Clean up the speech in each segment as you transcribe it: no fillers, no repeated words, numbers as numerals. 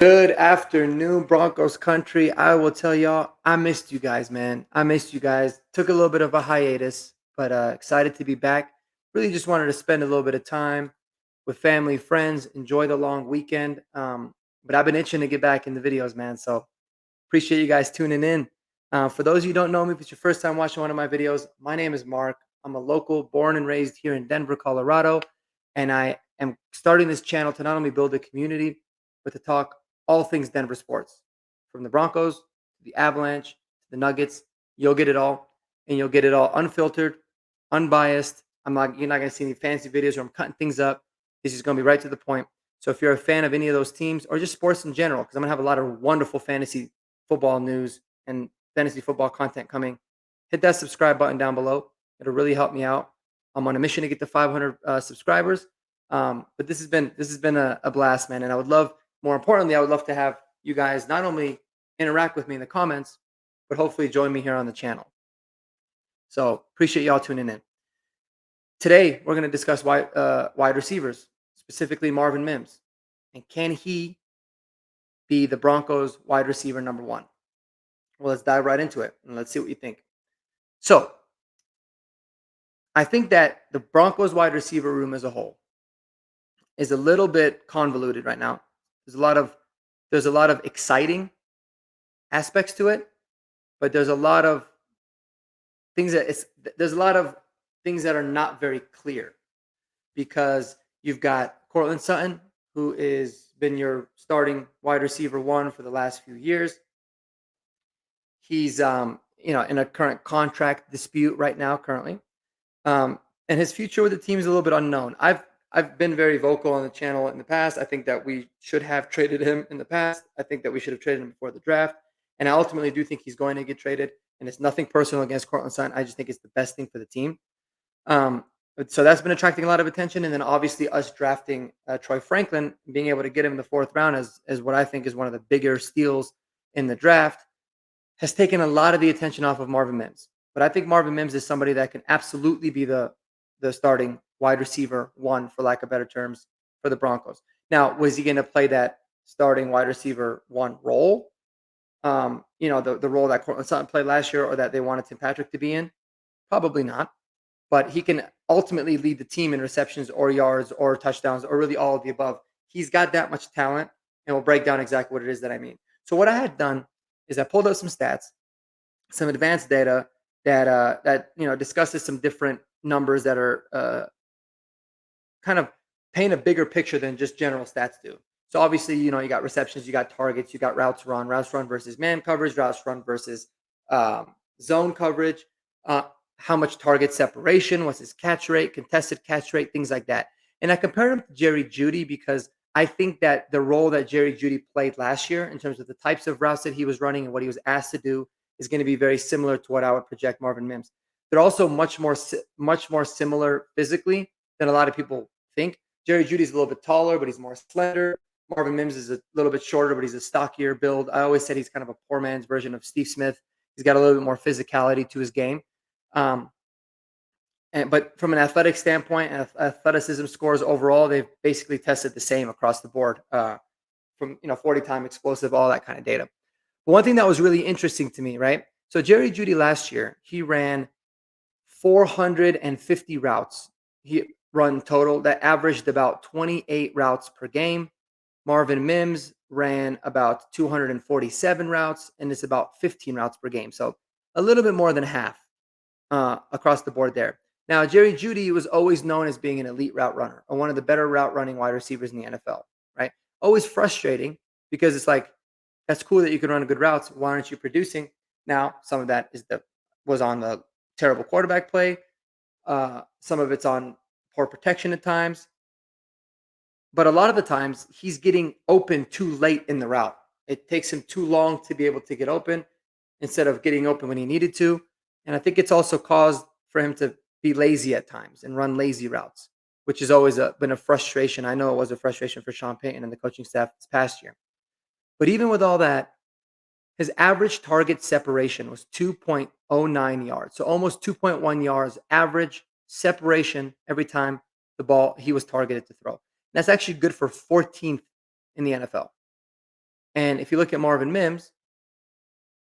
Good afternoon, Broncos country. I will tell y'all, I missed you guys, man. I missed you guys. Took a little bit of a hiatus, but excited to be back. Really just wanted to spend a little bit of time with family, friends, enjoy the long weekend. But I've been itching to get back in the videos, man. So appreciate you guys tuning in. For those of you who don't know me, if it's your first time watching one of my videos, my name is Mark. I'm a local, born and raised here in Denver, Colorado, and I am starting this channel to not only build a community, but to talk all things Denver sports, from the Broncos to the Avalanche to the Nuggets. You'll get it all, and you'll get it all unfiltered, unbiased. You're not going to see any fancy videos where I'm cutting things up. This is going to be right to the point. So if you're a fan of any of those teams or just sports in general, because I'm going to have a lot of wonderful fantasy football news and fantasy football content coming, hit that subscribe button down below. It'll really help me out. I'm on a mission to get to 500 subscribers. But this has been a blast, man. And more importantly, I would love to have you guys not only interact with me in the comments, but hopefully join me here on the channel. So appreciate y'all tuning in. Today, we're going to discuss wide receivers, specifically Marvin Mims. And can he be the Broncos wide receiver number one? Well, let's dive right into it and let's see what you think. So, I think that the Broncos wide receiver room as a whole is a little bit convoluted right now. There's a lot of exciting aspects to it, but there's a lot of things that are not very clear because you've got Cortland Sutton, who is been your starting wide receiver one for the last few years. He's in a current contract dispute right now currently. And his future with the team is a little bit unknown. I've been very vocal on the channel in the past. I think that we should have traded him in the past. I think that we should have traded him before the draft. And I ultimately do think he's going to get traded. And it's nothing personal against Cortland Sutton. I just think it's the best thing for the team. So that's been attracting a lot of attention. And then obviously us drafting Troy Franklin, being able to get him in the fourth round as what I think is one of the bigger steals in the draft, has taken a lot of the attention off of Marvin Mims. But I think Marvin Mims is somebody that can absolutely be the starting wide receiver one, for lack of better terms, for the Broncos. Now, was he going to play that starting wide receiver one role? The role that Cortland Sutton played last year or that they wanted Tim Patrick to be in? Probably not. But he can ultimately lead the team in receptions or yards or touchdowns or really all of the above. He's got that much talent, and we'll break down exactly what it is that I mean. So what I had done is I pulled up some stats, some advanced data that discusses some different numbers that are kind of paint a bigger picture than just general stats do. So obviously, you got receptions, you got targets, you got routes run versus man coverage, routes run versus zone coverage, how much target separation, what's his catch rate, contested catch rate, things like that. And I compared him to Jerry Jeudy because I think that the role that Jerry Jeudy played last year in terms of the types of routes that he was running and what he was asked to do is going to be very similar to what I would project Marvin Mims. They're also much more similar physically than a lot of people think. Jerry Judy's a little bit taller, but he's more slender. Marvin Mims is a little bit shorter, but he's a stockier build. I always said he's kind of a poor man's version of Steve Smith. He's got a little bit more physicality to his game. But from an athletic standpoint and athleticism scores overall, they've basically tested the same across the board, from 40 time explosive, all that kind of data. But one thing that was really interesting to me, right? So Jerry Jeudy last year, he ran 450 routes. He run total that averaged about 28 routes per game. Marvin Mims ran about 247 routes, and it's about 15 routes per game. So a little bit more than half across the board there. Now, Jerry Jeudy was always known as being an elite route runner or one of the better route running wide receivers in the NFL, right? Always frustrating because it's like, that's cool that you can run good routes. Why aren't you producing? Now, some of that was on the terrible quarterback play. Some of it's on poor protection at times. But a lot of the times, he's getting open too late in the route. It takes him too long to be able to get open instead of getting open when he needed to. And I think it's also caused for him to be lazy at times and run lazy routes, which has always been a frustration. I know it was a frustration for Sean Payton and the coaching staff this past year. But even with all that, his average target separation was 2.09 yards. So almost 2.1 yards average separation every time the ball he was targeted to throw. That's actually good for 14th in the NFL. And if you look at Marvin Mims,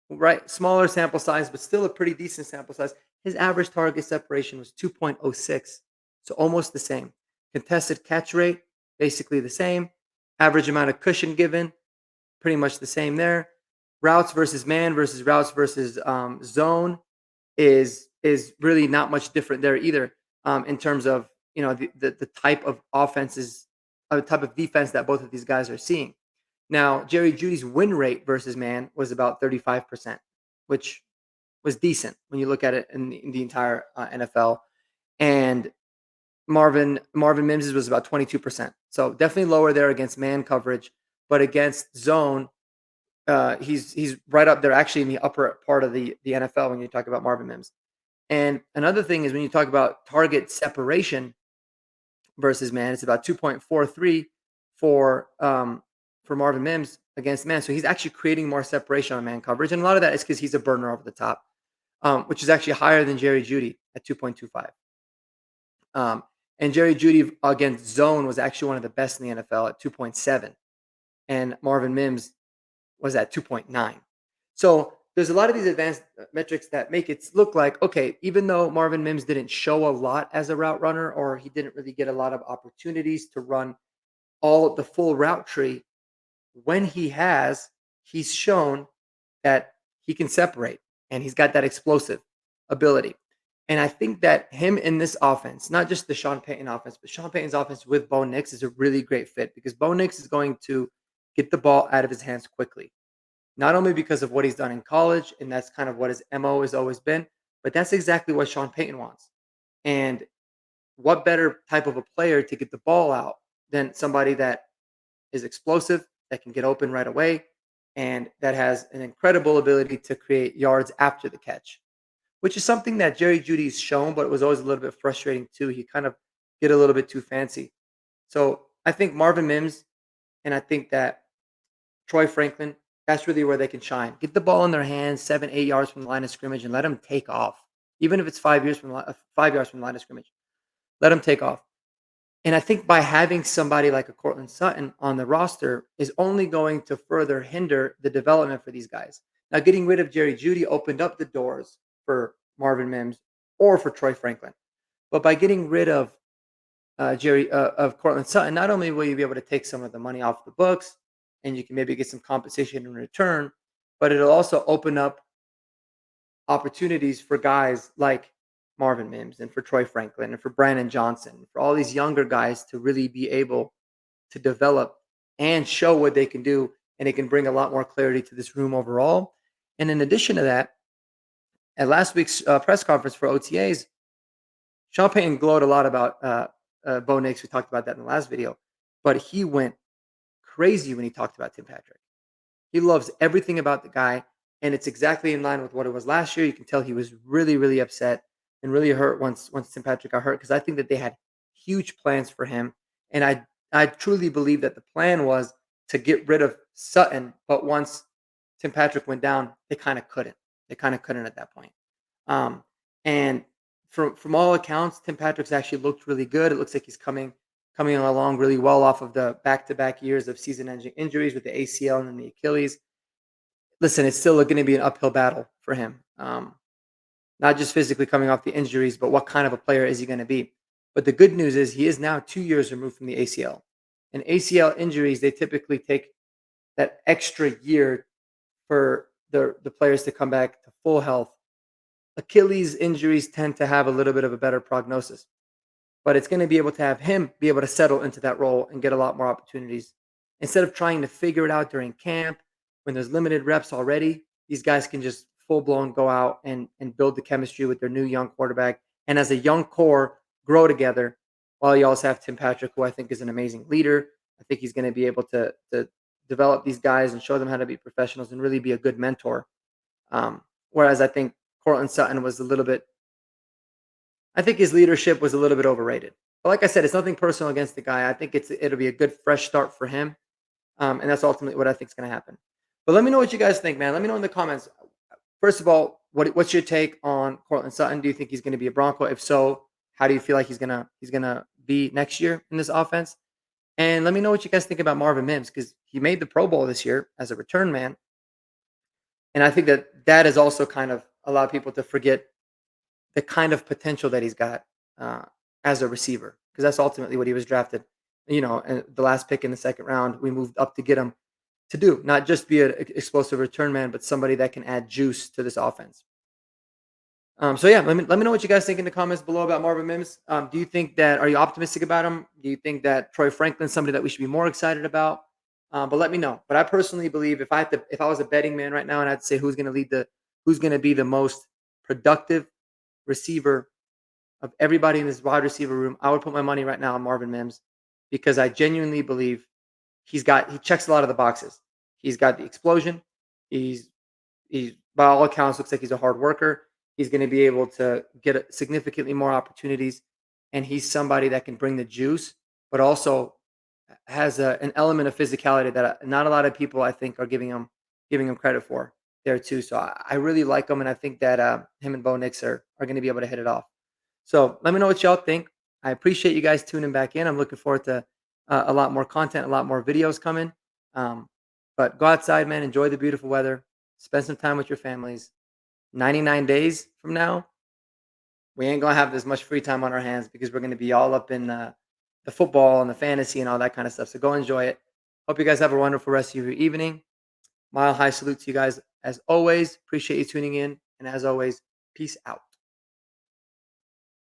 right, smaller sample size, but still a pretty decent sample size, his average target separation was 2.06, so almost the same. Contested catch rate, basically the same. Average amount of cushion given, pretty much the same there. Routes versus man versus routes versus zone is really not much different there either, in terms of the type of offenses, type of defense that both of these guys are seeing. Now, Jerry Judy's win rate versus man was about 35%, which was decent when you look at it in the entire NFL. And Marvin Mims was about 22%. So definitely lower there against man coverage, but against zone, he's right up there, actually in the upper part of the NFL when you talk about Marvin Mims. And another thing is when you talk about target separation versus man, it's about 2.43 for Marvin Mims against man. So he's actually creating more separation on man coverage. And a lot of that is because he's a burner over the top, which is actually higher than Jerry Judy at 2.25. And Jerry Judy against zone was actually one of the best in the NFL at 2.7. And Marvin Mims was at 2.9. So there's a lot of these advanced metrics that make it look like, okay, even though Marvin Mims didn't show a lot as a route runner, or he didn't really get a lot of opportunities to run all the full route tree, when he has, he's shown that he can separate and he's got that explosive ability. And I think that him in this offense, not just the Sean Payton offense, but Sean Payton's offense with Bo Nix is a really great fit because Bo Nix is going to get the ball out of his hands quickly. Not only because of what he's done in college, and that's kind of what his MO has always been, but that's exactly what Sean Payton wants. And what better type of a player to get the ball out than somebody that is explosive, that can get open right away, and that has an incredible ability to create yards after the catch, which is something that Jerry Judy's shown, but it was always a little bit frustrating too. He kind of get a little bit too fancy. So I think Marvin Mims, and I think that Troy Franklin, that's really where they can shine. Get the ball in their hands, 7, 8 yards from the line of scrimmage, and let them take off. Even if it's 5 years from 5 yards from the line of scrimmage, let them take off. And I think by having somebody like a Cortland Sutton on the roster is only going to further hinder the development for these guys. Now, getting rid of Jerry Judy opened up the doors for Marvin Mims or for Troy Franklin. But by getting rid of of Cortland Sutton, not only will you be able to take some of the money off the books, and you can maybe get some compensation in return, but it'll also open up opportunities for guys like Marvin Mims and for Troy Franklin and for Brandon Johnson, for all these younger guys to really be able to develop and show what they can do. And it can bring a lot more clarity to this room overall. And in addition to that, at last week's press conference for OTAs, Sean Payton glowed a lot about Bo Nix. We talked about that in the last video, but he went crazy when he talked about Tim Patrick. He loves everything about the guy, and it's exactly in line with what it was last year. You can tell he was really, really upset and really hurt once Tim Patrick got hurt because I think that they had huge plans for him, and I truly believe that the plan was to get rid of Sutton, but once Tim Patrick went down, they kind of couldn't. They kind of couldn't at that point. And from all accounts, Tim Patrick's actually looked really good. It looks like he's coming along really well off of the back-to-back years of season-ending injuries with the ACL and then the Achilles. Listen, it's still going to be an uphill battle for him. Not just physically coming off the injuries, but what kind of a player is he going to be? But the good news is he is now 2 years removed from the ACL. And ACL injuries, they typically take that extra year for the players to come back to full health. Achilles injuries tend to have a little bit of a better prognosis, but it's going to be able to have him be able to settle into that role and get a lot more opportunities. Instead of trying to figure it out during camp when there's limited reps already, these guys can just full blown go out and build the chemistry with their new young quarterback. And as a young core, grow together while you also have Tim Patrick, who I think is an amazing leader. I think he's going to be able to develop these guys and show them how to be professionals and really be a good mentor. Whereas I think Cortland Sutton was a little bit, I think his leadership was a little bit overrated. But like I said, it's nothing personal against the guy. I think it'll be a good fresh start for him, and that's ultimately what I think is going to happen. But let me know what you guys think, man. Let me know in the comments. First of all, what's your take on Cortland Sutton? Do you think he's going to be a Bronco? If so, how do you feel like he's gonna be next year in this offense? And let me know what you guys think about Marvin Mims because he made the Pro Bowl this year as a return man. And I think that that has also kind of allowed people to forget the kind of potential that he's got uh, as a receiver because that's ultimately what he was drafted. And the last pick in the second round, we moved up to get him to do, not just be an explosive return man, but somebody that can add juice to this offense. So yeah, let me know what you guys think in the comments below about Marvin Mims. Do you think that are you optimistic about him? Do you think that Troy Franklin's somebody that we should be more excited about? But let me know. But I personally believe if I was a betting man right now and I'd say who's going to be the most productive receiver of everybody in this wide receiver room, I would put my money right now on Marvin Mims because I genuinely believe he checks a lot of the boxes. He's got the explosion. He's He's by all accounts looks like he's a hard worker. He's going to be able to get significantly more opportunities, and he's somebody that can bring the juice, but also has an element of physicality that not a lot of people I think are giving him credit for there too. So I really like him, and I think that him and Bo Nix are going to be able to hit it off. So let me know what y'all think. I appreciate you guys tuning back in. I'm looking forward to a lot more content, a lot more videos coming. Um, but go outside, man. Enjoy the beautiful weather. Spend some time with your families. 99 days from now, we ain't gonna have this much free time on our hands because we're gonna be all up in the football and the fantasy and all that kind of stuff. So go enjoy it. Hope you guys have a wonderful rest of your evening. Mile high salute to you guys as always. Appreciate you tuning in. And as always, peace out.